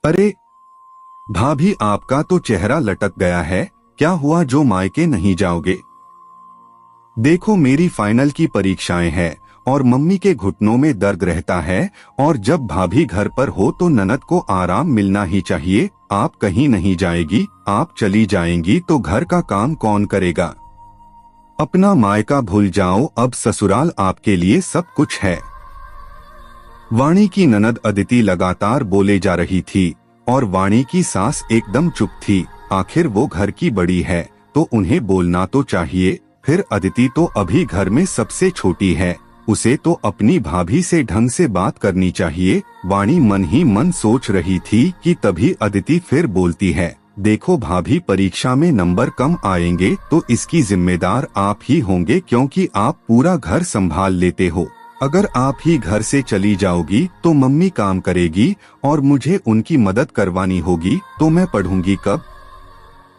अरे भाभी, आपका तो चेहरा लटक गया है। क्या हुआ जो मायके नहीं जाओगे? देखो, मेरी फाइनल की परीक्षाएं हैं और मम्मी के घुटनों में दर्द रहता है, और जब भाभी घर पर हो तो ननद को आराम मिलना ही चाहिए। आप कहीं नहीं जाएगी, आप चली जाएंगी तो घर का काम कौन करेगा? अपना मायका भूल जाओ, अब ससुराल आपके लिए सब कुछ है। वाणी की ननद अदिति लगातार बोले जा रही थी और वाणी की सास एकदम चुप थी। आखिर वो घर की बड़ी है तो उन्हें बोलना तो चाहिए। फिर अदिति तो अभी घर में सबसे छोटी है, उसे तो अपनी भाभी से ढंग से बात करनी चाहिए। वाणी मन ही मन सोच रही थी कि तभी अदिति फिर बोलती है, देखो भाभी, परीक्षा में नंबर कम आएंगे तो इसकी जिम्मेदार आप ही होंगे, क्योंकि आप पूरा घर संभाल लेते हो। अगर आप ही घर से चली जाओगी तो मम्मी काम करेगी और मुझे उनकी मदद करवानी होगी, तो मैं पढ़ूंगी कब?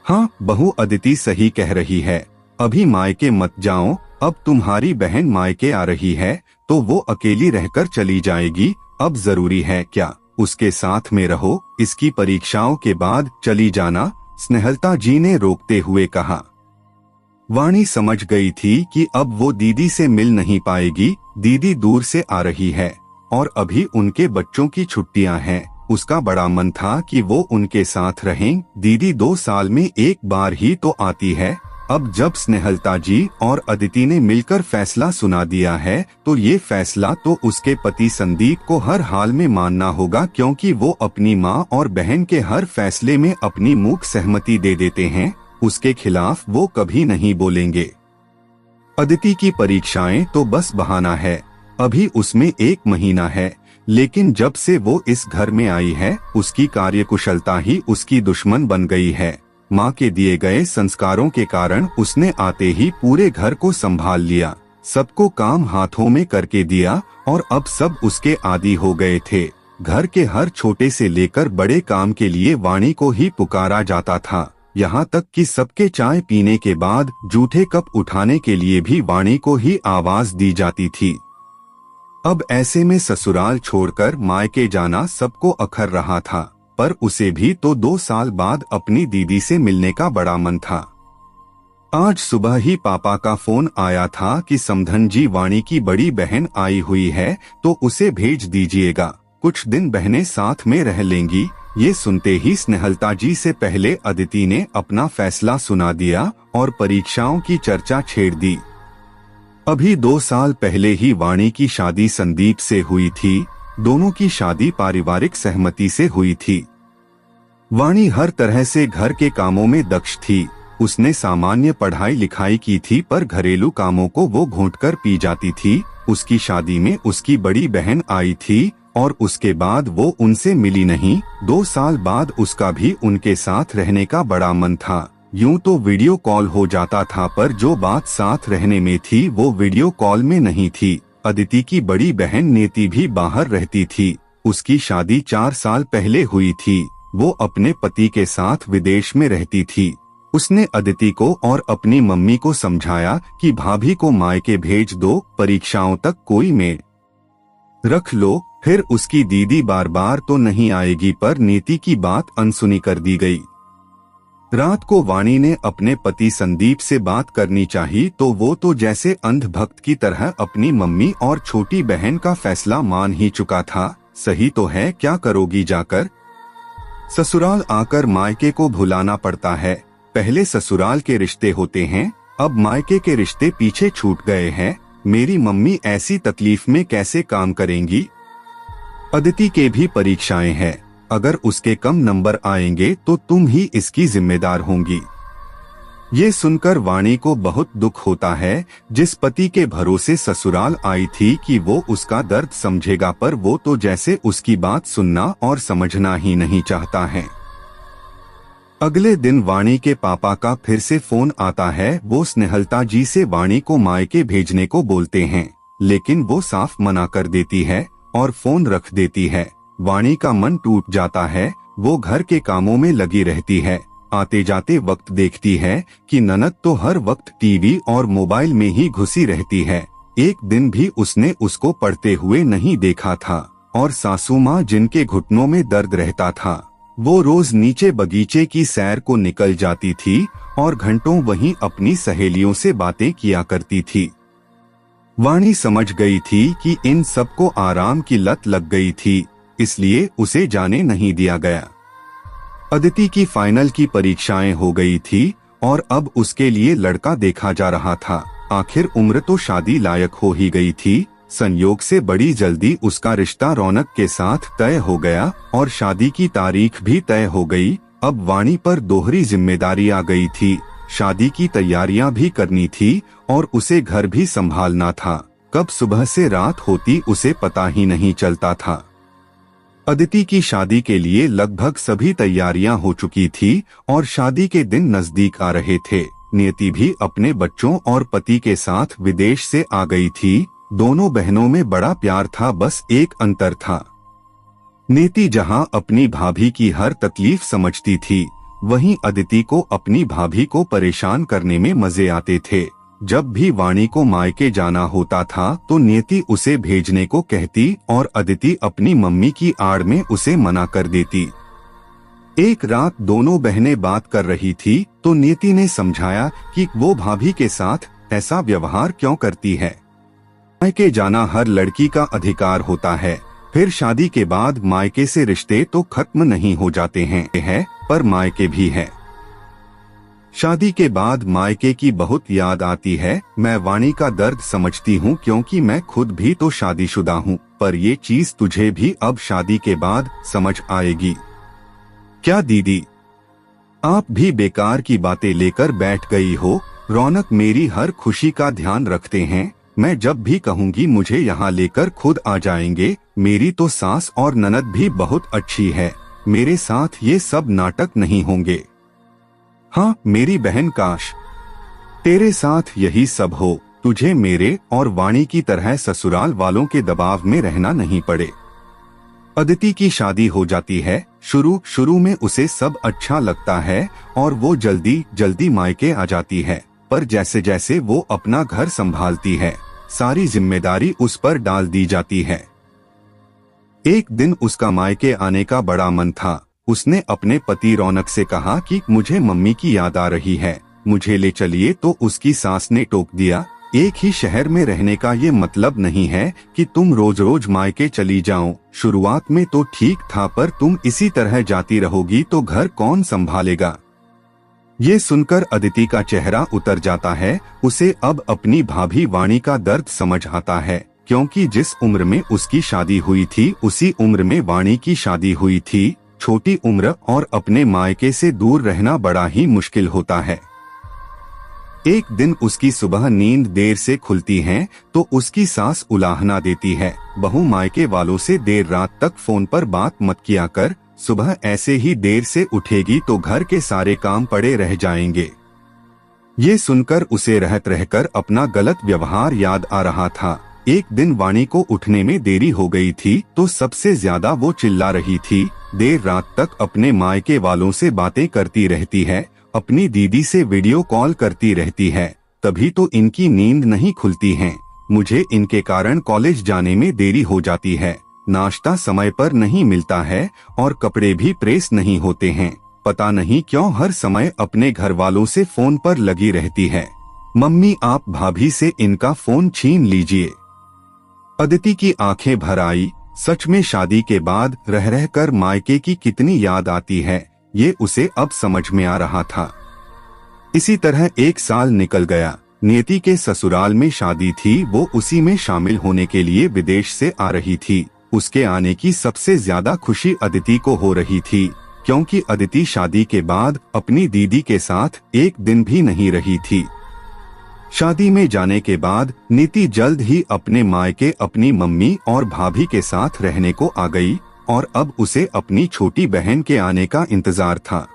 हाँ, बहू अदिति सही कह रही है, अभी मायके मत जाओ। अब तुम्हारी बहन मायके आ रही है तो वो अकेली रहकर चली जाएगी। अब जरूरी है क्या उसके साथ में रहो? इसकी परीक्षाओं के बाद चली जाना, स्नेहलता जी ने रोकते हुए कहा। वाणी समझ गई थी कि अब वो दीदी से मिल नहीं पाएगी। दीदी दूर से आ रही है और अभी उनके बच्चों की छुट्टियां हैं। उसका बड़ा मन था कि वो उनके साथ रहें। दीदी 2 साल में एक बार ही तो आती है। अब जब स्नेहलता जी और अदिति ने मिलकर फैसला सुना दिया है तो ये फैसला तो उसके पति संदीप को हर हाल में मानना होगा, क्योंकि वो अपनी माँ और बहन के हर फैसले में अपनी मूक सहमति दे देते हैं। उसके खिलाफ वो कभी नहीं बोलेंगे। अदिति की परीक्षाएं तो बस बहाना है, अभी उसमें 1 महीना है, लेकिन जब से वो इस घर में आई है उसकी कार्यकुशलता ही उसकी दुश्मन बन गई है। माँ के दिए गए संस्कारों के कारण उसने आते ही पूरे घर को संभाल लिया, सबको काम हाथों में करके दिया और अब सब उसके आदी हो गए थे। घर के हर छोटे से लेकर बड़े काम के लिए वाणी को ही पुकारा जाता था, यहाँ तक कि सबके चाय पीने के बाद जूठे कप उठाने के लिए भी वाणी को ही आवाज दी जाती थी। अब ऐसे में ससुराल छोड़कर मायके जाना सबको अखर रहा था, पर उसे भी तो 2 साल बाद अपनी दीदी से मिलने का बड़ा मन था। आज सुबह ही पापा का फोन आया था कि समधन जी, वाणी की बड़ी बहन आई हुई है तो उसे भेज दीजिएगा, कुछ दिन बहनें साथ में रह लेंगी। ये सुनते ही स्नेहलता जी से पहले अदिति ने अपना फैसला सुना दिया और परीक्षाओं की चर्चा छेड़ दी। अभी 2 साल पहले ही वाणी की शादी संदीप से हुई थी। दोनों की शादी पारिवारिक सहमति से हुई थी। वाणी हर तरह से घर के कामों में दक्ष थी। उसने सामान्य पढ़ाई लिखाई की थी, पर घरेलू कामों को वो घोंटकर पी जाती थी। उसकी शादी में उसकी बड़ी बहन आई थी और उसके बाद वो उनसे मिली नहीं। 2 साल बाद उसका भी उनके साथ रहने का बड़ा मन था। यूं तो वीडियो कॉल हो जाता था, पर जो बात साथ रहने में थी वो वीडियो कॉल में नहीं थी। अदिति की बड़ी बहन नेति भी बाहर रहती थी। उसकी शादी 4 साल पहले हुई थी। वो अपने पति के साथ विदेश में रहती थी। उसने अदिति को और अपनी मम्मी को समझाया कि भाभी को मायके भेज दो, परीक्षाओं तक कोई मेड रख लो। फिर उसकी दीदी बार बार तो नहीं आएगी, पर नीति की बात अनसुनी कर दी गई। रात को वाणी ने अपने पति संदीप से बात करनी चाहिए तो वो तो जैसे अंधभक्त की तरह अपनी मम्मी और छोटी बहन का फैसला मान ही चुका था। सही तो है, क्या करोगी जाकर? ससुराल आकर मायके को भुलाना पड़ता है। पहले ससुराल के रिश्ते होते हैं, अब मायके के रिश्ते पीछे छूट गए हैं। मेरी मम्मी ऐसी तकलीफ में कैसे काम करेंगी? अदिति के भी परीक्षाएं हैं, अगर उसके कम नंबर आएंगे तो तुम ही इसकी जिम्मेदार होंगी। ये सुनकर वाणी को बहुत दुख होता है। जिस पति के भरोसे ससुराल आई थी कि वो उसका दर्द समझेगा, पर वो तो जैसे उसकी बात सुनना और समझना ही नहीं चाहता है। अगले दिन वाणी के पापा का फिर से फोन आता है। वो स्नेहलता जी से वाणी को मायके भेजने को बोलते हैं, लेकिन वो साफ मना कर देती है और फोन रख देती है। वाणी का मन टूट जाता है। वो घर के कामों में लगी रहती है। आते जाते वक्त देखती है कि ननद तो हर वक्त टीवी और मोबाइल में ही घुसी रहती है। एक दिन भी उसने उसको पढ़ते हुए नहीं देखा था। और सासू माँ, जिनके घुटनों में दर्द रहता था, वो रोज नीचे बगीचे की सैर को निकल जाती थी और घंटों वहीं अपनी सहेलियों से बातें किया करती थी। वाणी समझ गई थी कि इन सबको आराम की लत लग गई थी, इसलिए उसे जाने नहीं दिया गया। अदिति की फाइनल की परीक्षाएं हो गई थी और अब उसके लिए लड़का देखा जा रहा था। आखिर उम्र तो शादी लायक हो ही गई थी। संयोग से बड़ी जल्दी उसका रिश्ता रौनक के साथ तय हो गया और शादी की तारीख भी तय हो गई। अब वाणी पर दोहरी जिम्मेदारी आ गई थी। शादी की तैयारियां भी करनी थी और उसे घर भी संभालना था। कब सुबह से रात होती उसे पता ही नहीं चलता था। अदिति की शादी के लिए लगभग सभी तैयारियां हो चुकी थी और शादी के दिन नजदीक आ रहे थे। नियति भी अपने बच्चों और पति के साथ विदेश से आ गई थी। दोनों बहनों में बड़ा प्यार था, बस एक अंतर था। नियति जहां अपनी भाभी की हर तकलीफ समझती थी, वहीं अदिति को अपनी भाभी को परेशान करने में मजे आते थे। जब भी वाणी को मायके जाना होता था तो नियति उसे भेजने को कहती और अदिति अपनी मम्मी की आड़ में उसे मना कर देती। एक रात दोनों बहनें बात कर रही थी तो नियति ने समझाया कि वो भाभी के साथ ऐसा व्यवहार क्यों करती है। मायके जाना हर लड़की का अधिकार होता है। फिर शादी के बाद मायके से रिश्ते तो खत्म नहीं हो जाते हैं, पर मायके भी है। शादी के बाद मायके की बहुत याद आती है। मैं वाणी का दर्द समझती हूँ क्योंकि मैं खुद भी तो शादीशुदा हूँ, पर ये चीज तुझे भी अब शादी के बाद समझ आएगी। क्या दीदी, आप भी बेकार की बातें लेकर बैठ गई हो? रौनक मेरी हर खुशी का ध्यान रखते हैं। मैं जब भी कहूँगी मुझे यहाँ लेकर खुद आ जाएंगे। मेरी तो सास और ननद भी बहुत अच्छी है। मेरे साथ ये सब नाटक नहीं होंगे। हाँ मेरी बहन, काश तेरे साथ यही सब हो। तुझे मेरे और वाणी की तरह ससुराल वालों के दबाव में रहना नहीं पड़े। अदिति की शादी हो जाती है। शुरू में उसे सब अच्छा लगता है और वो जल्दी जल्दी मायके आ जाती है, पर जैसे जैसे वो अपना घर संभालती है, सारी जिम्मेदारी उस पर डाल दी जाती है। एक दिन उसका मायके आने का बड़ा मन था। उसने अपने पति रौनक से कहा कि मुझे मम्मी की याद आ रही है, मुझे ले चलिए। तो उसकी सास ने टोक दिया, एक ही शहर में रहने का ये मतलब नहीं है कि तुम रोज रोज मायके चली जाओ। शुरुआत में तो ठीक था, पर तुम इसी तरह जाती रहोगी तो घर कौन संभालेगा। ये सुनकर अदिति का चेहरा उतर जाता है। उसे अब अपनी भाभी वाणी का दर्द समझ आता है, क्योंकि जिस उम्र में उसकी शादी हुई थी उसी उम्र में वाणी की शादी हुई थी। छोटी उम्र और अपने मायके से दूर रहना बड़ा ही मुश्किल होता है। एक दिन उसकी सुबह नींद देर से खुलती है तो उसकी सास उलाहना देती है, बहू मायके वालों से देर रात तक फोन पर बात मत किया कर, सुबह ऐसे ही देर से उठेगी तो घर के सारे काम पड़े रह जाएंगे। ये सुनकर उसे रहत रहकर अपना गलत व्यवहार याद आ रहा था। एक दिन वाणी को उठने में देरी हो गई थी तो सबसे ज्यादा वो चिल्ला रही थी। देर रात तक अपने मायके वालों से बातें करती रहती है, अपनी दीदी से वीडियो कॉल करती रहती है, तभी तो इनकी नींद नहीं खुलती है। मुझे इनके कारण कॉलेज जाने में देरी हो जाती है, नाश्ता समय पर नहीं मिलता है और कपड़े भी प्रेस नहीं होते हैं। पता नहीं क्यों हर समय अपने घर वालों से फोन पर लगी रहती है। मम्मी, आप भाभी से इनका फोन छीन लीजिए। अदिति की आंखें भर आई। सच में शादी के बाद रह रह कर मायके की कितनी याद आती है, ये उसे अब समझ में आ रहा था। इसी तरह एक साल निकल गया। नियति के ससुराल में शादी थी, वो उसी में शामिल होने के लिए विदेश से आ रही थी। उसके आने की सबसे ज्यादा खुशी अदिति को हो रही थी, क्योंकि अदिति शादी के बाद अपनी दीदी के साथ एक दिन भी नहीं रही थी। शादी में जाने के बाद नीति जल्द ही अपने मायके अपनी मम्मी और भाभी के साथ रहने को आ गई और अब उसे अपनी छोटी बहन के आने का इंतजार था।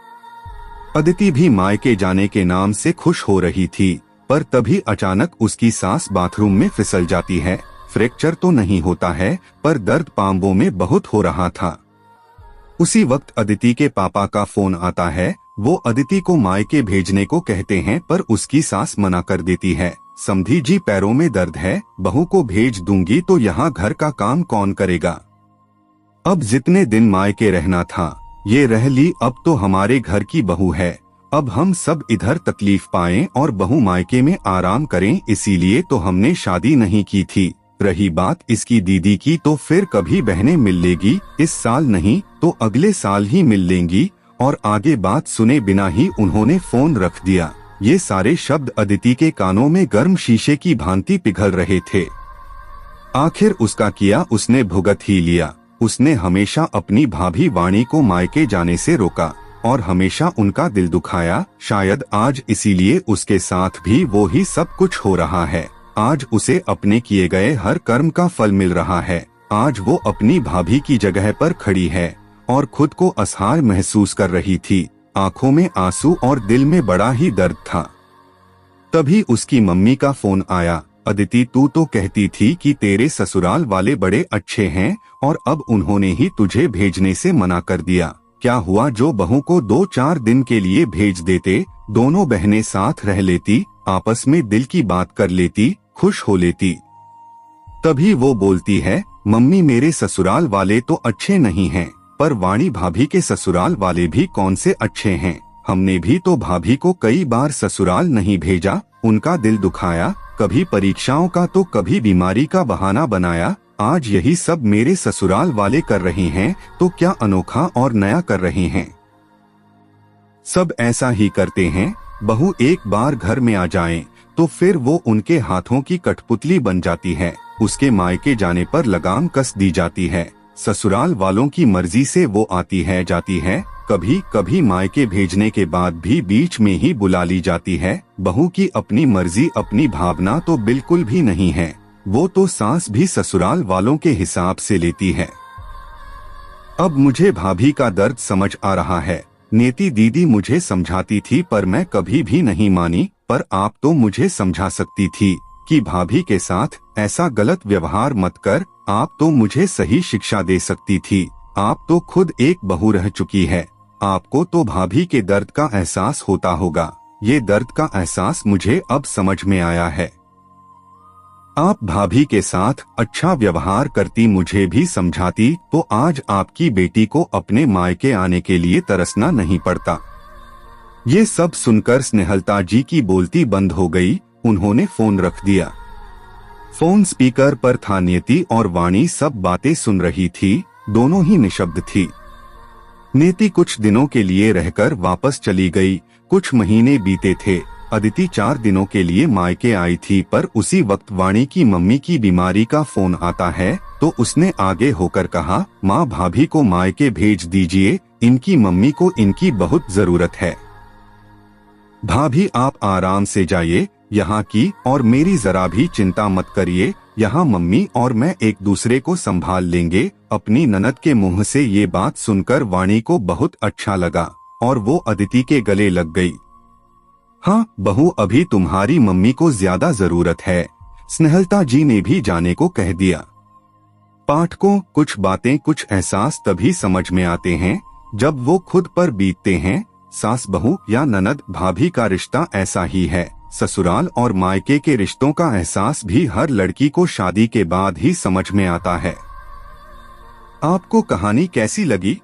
अदिति भी मायके जाने के नाम से खुश हो रही थी, पर तभी अचानक उसकी सास बाथरूम में फिसल जाती है। फ्रैक्चर तो नहीं होता है, पर दर्द पांवों में बहुत हो रहा था। उसी वक्त अदिति के पापा का फोन आता है। वो अदिति को मायके भेजने को कहते हैं, पर उसकी सास मना कर देती है। समधी जी, पैरों में दर्द है, बहू को भेज दूंगी तो यहाँ घर का काम कौन करेगा। अब जितने दिन मायके रहना था ये रह ली, अब तो हमारे घर की बहू है। अब हम सब इधर तकलीफ पाएं और बहू मायके में आराम करें, इसीलिए तो हमने शादी नहीं की थी। रही बात इसकी दीदी की, तो फिर कभी बहनें मिल लेगी, इस साल नहीं तो अगले साल ही मिल लेंगी। और आगे बात सुने बिना ही उन्होंने फोन रख दिया। ये सारे शब्द अदिति के कानों में गर्म शीशे की भांति पिघल रहे थे। आखिर उसका किया उसने भुगत ही लिया। उसने हमेशा अपनी भाभी वाणी को मायके जाने से रोका और हमेशा उनका दिल दुखाया। शायद आज इसीलिए उसके साथ भी वो ही सब कुछ हो रहा है। आज उसे अपने किए गए हर कर्म का फल मिल रहा है। आज वो अपनी भाभी की जगह पर खड़ी है और खुद को असहाय महसूस कर रही थी। आंखों में आंसू और दिल में बड़ा ही दर्द था। तभी उसकी मम्मी का फोन आया। अदिति, तू तो कहती थी कि तेरे ससुराल वाले बड़े अच्छे हैं और अब उन्होंने ही तुझे भेजने से मना कर दिया। क्या हुआ जो बहू को 2-4 दिन के लिए भेज देते, दोनों बहनें साथ रह लेती, आपस में दिल की बात कर लेती, खुश हो लेती। तभी वो बोलती है, मम्मी मेरे ससुराल वाले तो अच्छे नहीं हैं, पर वाणी भाभी के ससुराल वाले भी कौन से अच्छे हैं। हमने भी तो भाभी को कई बार ससुराल नहीं भेजा, उनका दिल दुखाया, कभी परीक्षाओं का तो कभी बीमारी का बहाना बनाया। आज यही सब मेरे ससुराल वाले कर रहे हैं, तो क्या अनोखा और नया कर रहे हैं। सब ऐसा ही करते हैं। बहू एक बार घर में आ जाए तो फिर वो उनके हाथों की कठपुतली बन जाती है। उसके मायके जाने पर लगाम कस दी जाती है। ससुराल वालों की मर्जी से वो आती है जाती है। कभी कभी मायके भेजने के बाद भी बीच में ही बुला ली जाती है। बहू की अपनी मर्जी अपनी भावना तो बिल्कुल भी नहीं है। वो तो सांस भी ससुराल वालों के हिसाब से लेती है। अब मुझे भाभी का दर्द समझ आ रहा है। नेति दीदी मुझे समझाती थी पर मैं कभी भी नहीं मानी। पर आप तो मुझे समझा सकती थी कि भाभी के साथ ऐसा गलत व्यवहार मत कर। आप तो मुझे सही शिक्षा दे सकती थी। आप तो खुद एक बहू रह चुकी है। आपको तो भाभी के दर्द का एहसास होता होगा। ये दर्द का एहसास मुझे अब समझ में आया है। आप भाभी के साथ अच्छा व्यवहार करती, मुझे भी समझाती, तो आज आपकी बेटी को अपने मायके आने के लिए तरसना नहीं पड़ता। ये सब सुनकर स्नेहलता जी की बोलती बंद हो गई। उन्होंने फोन रख दिया। फोन स्पीकर पर था। नेति और वाणी सब बातें सुन रही थी। दोनों ही निशब्द थी। नेति कुछ दिनों के लिए रहकर वापस चली गई। कुछ महीने बीते थे। अदिति 4 दिनों के लिए मायके आई थी, पर उसी वक्त वाणी की मम्मी की बीमारी का फोन आता है तो उसने आगे होकर कहा, माँ भाभी को मायके भेज दीजिए, इनकी मम्मी को इनकी बहुत जरूरत है। भाभी आप आराम से जाइए, यहाँ की और मेरी जरा भी चिंता मत करिए। यहाँ मम्मी और मैं एक दूसरे को संभाल लेंगे। अपनी ननद के मुंह से ये बात सुनकर वाणी को बहुत अच्छा लगा और वो अदिति के गले लग गई। हाँ बहू, अभी तुम्हारी मम्मी को ज्यादा जरूरत है, स्नेहलता जी ने भी जाने को कह दिया। पाठकों, कुछ बातें कुछ एहसास तभी समझ में आते हैं जब वो खुद पर बीतते हैं। सास बहू या ननद भाभी का रिश्ता ऐसा ही है। ससुराल और मायके के रिश्तों का एहसास भी हर लड़की को शादी के बाद ही समझ में आता है। आपको कहानी कैसी लगी?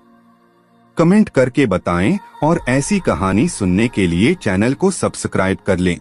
कमेंट करके बताएं और ऐसी कहानी सुनने के लिए चैनल को सब्सक्राइब कर लें।